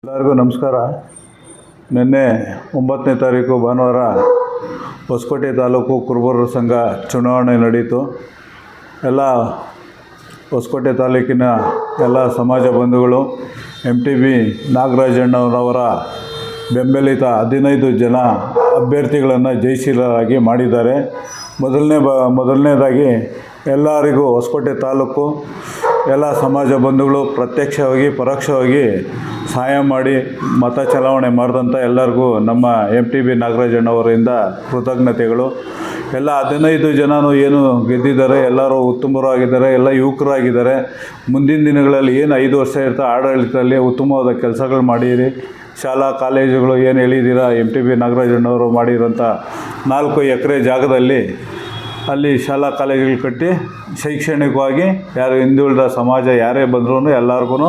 ಎಲ್ಲರಿಗೂ ನಮಸ್ಕಾರ. ನಿನ್ನೆ 9ನೇ ತಾರೀಕು ಭಾನುವಾರ ಹೊಸಕೋಟೆ ತಾಲೂಕು ಕುರುಬರ ಸಂಘ ಚುನಾವಣೆ ನಡೆಯಿತು. ಎಲ್ಲ ಹೊಸಕೋಟೆ ತಾಲೂಕಿನ ಎಲ್ಲ ಸಮಾಜ ಬಂಧುಗಳು MTB ನಾಗರಾಜಣ್ಣವರ ಬೆಂಬಲಿತ 15 ಜನ ಅಭ್ಯರ್ಥಿಗಳನ್ನು ಜಯಶೀಲರಾಗಿ ಮಾಡಿದ್ದಾರೆ. ಮೊದಲನೇದಾಗಿ ಎಲ್ಲರಿಗೂ ಹೊಸಕೋಟೆ ತಾಲೂಕು ಎಲ್ಲ ಸಮಾಜ ಬಂಧುಗಳು ಪ್ರತ್ಯಕ್ಷವಾಗಿ ಪರೋಕ್ಷವಾಗಿ ಸಹಾಯ ಮಾಡಿ ಮತ ಚಲಾವಣೆ ಮಾಡಿದಂಥ ಎಲ್ಲರಿಗೂ ನಮ್ಮ MTB ನಾಗರಾಜಣ್ಣವರಿಂದ ಕೃತಜ್ಞತೆಗಳು. ಎಲ್ಲ 15 ಜನನೂ ಏನು ಗೆದ್ದಿದ್ದಾರೆ, ಎಲ್ಲರೂ ಉತ್ತಮರಾಗಿದ್ದಾರೆ, ಎಲ್ಲ ಯುವಕರಾಗಿದ್ದಾರೆ. ಮುಂದಿನ ದಿನಗಳಲ್ಲಿ ಏನು 5 ವರ್ಷ ಇರ್ತಾ ಆಡಳಿತದಲ್ಲಿ ಉತ್ತಮವಾದ ಕೆಲಸಗಳು ಮಾಡಿರಿ. ಶಾಲಾ ಕಾಲೇಜುಗಳು ಏನು ಹೇಳಿದ್ದೀರಾ, MTB ನಾಗರಾಜಣ್ಣವರು ಮಾಡಿರೋಂಥ 4 ಎಕರೆ ಜಾಗದಲ್ಲಿ ಅಲ್ಲಿ ಶಾಲಾ ಕಾಲೇಜುಗಳು ಕಟ್ಟಿ ಶೈಕ್ಷಣಿಕವಾಗಿ ಯಾರು ಹಿಂದುಳಿದ ಸಮಾಜ ಯಾರೇ ಬಂದ್ರೂ ಎಲ್ಲರಿಗೂ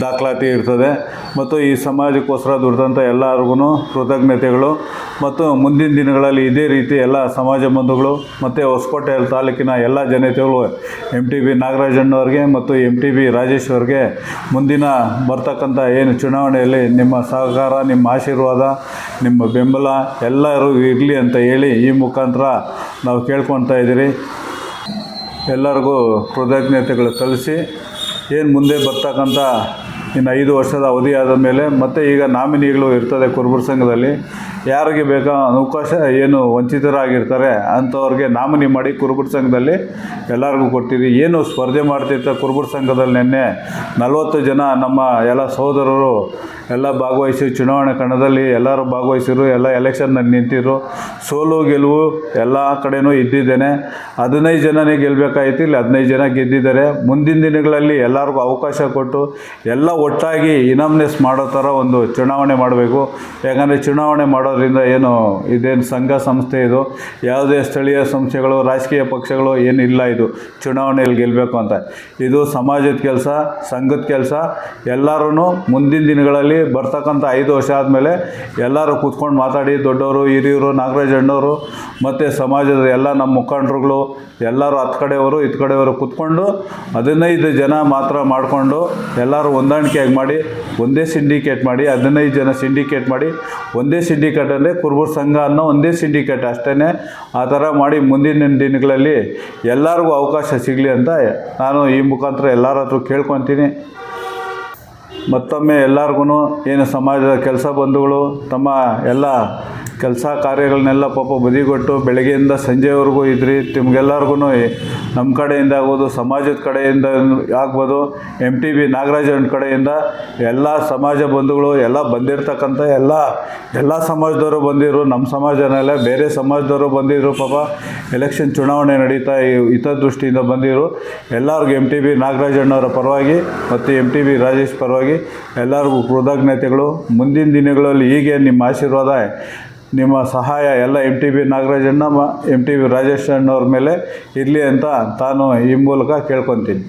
ದಾಖಲಾತಿ ಇರ್ತದೆ. ಮತ್ತು ಈ ಸಮಾಜಕ್ಕೋಸ್ಕರ ದುಡಿದಂಥ ಎಲ್ಲರಿಗೂ ಕೃತಜ್ಞತೆಗಳು. ಮತ್ತು ಮುಂದಿನ ದಿನಗಳಲ್ಲಿ ಇದೇ ರೀತಿ ಎಲ್ಲ ಸಮಾಜ ಬಂಧುಗಳು ಮತ್ತು ಹೊಸಕೋಟೆ ತಾಲೂಕಿನ ಎಲ್ಲ ಜನತೆಗಳು MTB ನಾಗರಾಜಣ್ಣವ್ರಿಗೆ ಮತ್ತು MTB ರಾಜೇಶ್ ಅವ್ರಿಗೆ ಮುಂದಿನ ಬರ್ತಕ್ಕಂಥ ಏನು ಚುನಾವಣೆಯಲ್ಲಿ ನಿಮ್ಮ ಸಹಕಾರ, ನಿಮ್ಮ ಆಶೀರ್ವಾದ, ನಿಮ್ಮ ಬೆಂಬಲ ಎಲ್ಲರೂ ಇರಲಿ ಅಂತ ಹೇಳಿ ಈ ಮುಖಾಂತರ ನಾವು ಕೇಳ್ಕೊಳ್ತಾ ಇದ್ದೀರಿ. ಎಲ್ಲರಿಗೂ ಕೃತಜ್ಞತೆಗಳು ಸಲ್ಲಿಸಿ ಏನು ಮುಂದೆ ಬರ್ತಕ್ಕಂಥ ಇನ್ನು 5 ವರ್ಷದ ಅವಧಿ ಆದ ಮೇಲೆ ಮತ್ತು ಈಗ ನಾಮಿನಿಗಳು ಇರ್ತದೆ ಕುರುಬರ ಸಂಘದಲ್ಲಿ. ಯಾರಿಗೆ ಬೇಕಾ ಅವಕಾಶ ಏನು ವಂಚಿತರಾಗಿರ್ತಾರೆ ಅಂಥವ್ರಿಗೆ ನಾಮಿನಿ ಮಾಡಿ ಕುರುಬರ ಸಂಘದಲ್ಲಿ ಎಲ್ಲರಿಗೂ ಕೊಡ್ತೀವಿ. ಏನು ಸ್ಪರ್ಧೆ ಮಾಡ್ತಿರ್ತ ಕುರುಬರ ಸಂಘದಲ್ಲಿ ನಿನ್ನೆ 40 ಜನ ನಮ್ಮ ಎಲ್ಲ ಸಹೋದರರು ಎಲ್ಲ ಭಾಗವಹಿಸಿ ಚುನಾವಣೆ ಕಣದಲ್ಲಿ ಎಲ್ಲರೂ ಭಾಗವಹಿಸಿರು. ಎಲ್ಲ ಎಲೆಕ್ಷನ್ನಲ್ಲಿ ನಿಂತಿರು. ಸೋಲು ಗೆಲುವು ಎಲ್ಲ ಕಡೆಯೂ ಇದ್ದಿದ್ದೇನೆ. 15 ಜನನೇ ಗೆಲ್ಲಬೇಕಾಯಿತು, ಇಲ್ಲಿ 15 ಜನ ಗೆದ್ದಿದ್ದಾರೆ. ಮುಂದಿನ ದಿನಗಳಲ್ಲಿ ಎಲ್ಲರಿಗೂ ಅವಕಾಶ ಕೊಟ್ಟು ಎಲ್ಲ ಒಟ್ಟಾಗಿ ಇನಾಮ್ನೆಸ್ ಮಾಡೋ ಥರ ಒಂದು ಚುನಾವಣೆ ಮಾಡಬೇಕು. ಯಾಕಂದರೆ ಚುನಾವಣೆ ಮಾಡೋದ್ರಿಂದ ಏನು ಇದೇನು ಸಂಘ ಸಂಸ್ಥೆ ಇದು ಯಾವುದೇ ಸ್ಥಳೀಯ ಸಂಸ್ಥೆಗಳು ರಾಜಕೀಯ ಪಕ್ಷಗಳು ಏನಿಲ್ಲ. ಇದು ಚುನಾವಣೆಯಲ್ಲಿ ಗೆಲ್ಲಬೇಕು ಅಂತ ಇದು ಸಮಾಜದ ಕೆಲಸ, ಸಂಘದ ಕೆಲಸ. ಎಲ್ಲರೂ ಮುಂದಿನ ದಿನಗಳಲ್ಲಿ ಬರ್ತಕ್ಕಂಥ 5 ವರ್ಷ ಆದಮೇಲೆ ಎಲ್ಲರೂ ಕೂತ್ಕೊಂಡು ಮಾತಾಡಿ ದೊಡ್ಡವರು ಹಿರಿಯರು ನಾಗರಾಜಣ್ಣವರು ಮತ್ತು ಸಮಾಜದ ಎಲ್ಲ ನಮ್ಮ ಮುಖಂಡರುಗಳು ಎಲ್ಲರೂ ಹತ್ತು ಕಡೆಯವರು ಇತ್ತು ಕಡೆಯವರು ಕೂತ್ಕೊಂಡು 15 ಜನ ಮಾತ್ರ ಮಾಡಿಕೊಂಡು ಎಲ್ಲರೂ ಹೊಂದಾಣಿಕೆಯಾಗಿ ಮಾಡಿ ಒಂದೇ ಸಿಂಡಿಕೇಟ್ ಮಾಡಿ 15 ಜನ ಸಿಂಡಿಕೇಟ್ ಮಾಡಿ ಒಂದೇ ಸಿಂಡಿಕೇಟಲ್ಲೇ ಕುರುಬರ ಸಂಘ ಅನ್ನೋ ಒಂದೇ ಸಿಂಡಿಕೇಟ್ ಅಷ್ಟೇ. ಆ ಥರ ಮಾಡಿ ಮುಂದಿನ ದಿನಗಳಲ್ಲಿ ಎಲ್ಲರಿಗೂ ಅವಕಾಶ ಸಿಗಲಿ ಅಂತ ನಾನು ಈ ಮುಖಾಂತರ ಎಲ್ಲರ ಹತ್ರ ಕೇಳ್ಕೊತೀನಿ. ಮತ್ತೊಮ್ಮೆ ಎಲ್ಲರಿಗೂ ಏನು ಸಮಾಜದ ಕೆಲಸ ಬಂಧುಗಳು ತಮ್ಮ ಎಲ್ಲ ಕೆಲಸ ಕಾರ್ಯಗಳನ್ನೆಲ್ಲ ಪಾಪ ಬದಿಗೊಟ್ಟು ಬೆಳಗ್ಗೆಯಿಂದ ಸಂಜೆವರೆಗೂ ಇದ್ರಿ. ನಿಮಗೆಲ್ಲರಿಗೂ ನಮ್ಮ ಕಡೆಯಿಂದ ಆಗ್ಬೋದು, ಸಮಾಜದ ಕಡೆಯಿಂದ ಆಗ್ಬೋದು, MTB ನಾಗರಾಜಣ್ಣ ಕಡೆಯಿಂದ ಎಲ್ಲ ಸಮಾಜ ಬಂಧುಗಳು ಎಲ್ಲ ಬಂದಿರತಕ್ಕಂಥ ಎಲ್ಲ ಸಮಾಜದವರು ಬಂದಿರು. ನಮ್ಮ ಸಮಾಜನೆಲ್ಲ ಬೇರೆ ಸಮಾಜದವರು ಬಂದಿದ್ರು. ಪಾಪ ಎಲೆಕ್ಷನ್ ಚುನಾವಣೆ ನಡೀತಾ ಹಿತದೃಷ್ಟಿಯಿಂದ ಬಂದಿರು. ಎಲ್ಲರಿಗೂ MTB ನಾಗರಾಜಣ್ಣವರ ಪರವಾಗಿ ಮತ್ತು MTB ರಾಜೇಶ್ ಪರವಾಗಿ ಎಲ್ಲರಿಗೂ ಕೃತಜ್ಞತೆಗಳು. ಮುಂದಿನ ದಿನಗಳಲ್ಲಿ ಹೀಗೆ ನಿಮ್ಮ ಆಶೀರ್ವಾದ, ನಿಮ್ಮ ಸಹಾಯ ಎಲ್ಲ MTB ನಾಗರಾಜಣ್ಣ MTB ರಾಜೇಶ್ ಅಣ್ಣವ್ರ ಮೇಲೆ ಇರಲಿ ಅಂತ ತಾನು ಈ ಮೂಲಕ ಕೇಳ್ಕೊತೀನಿ.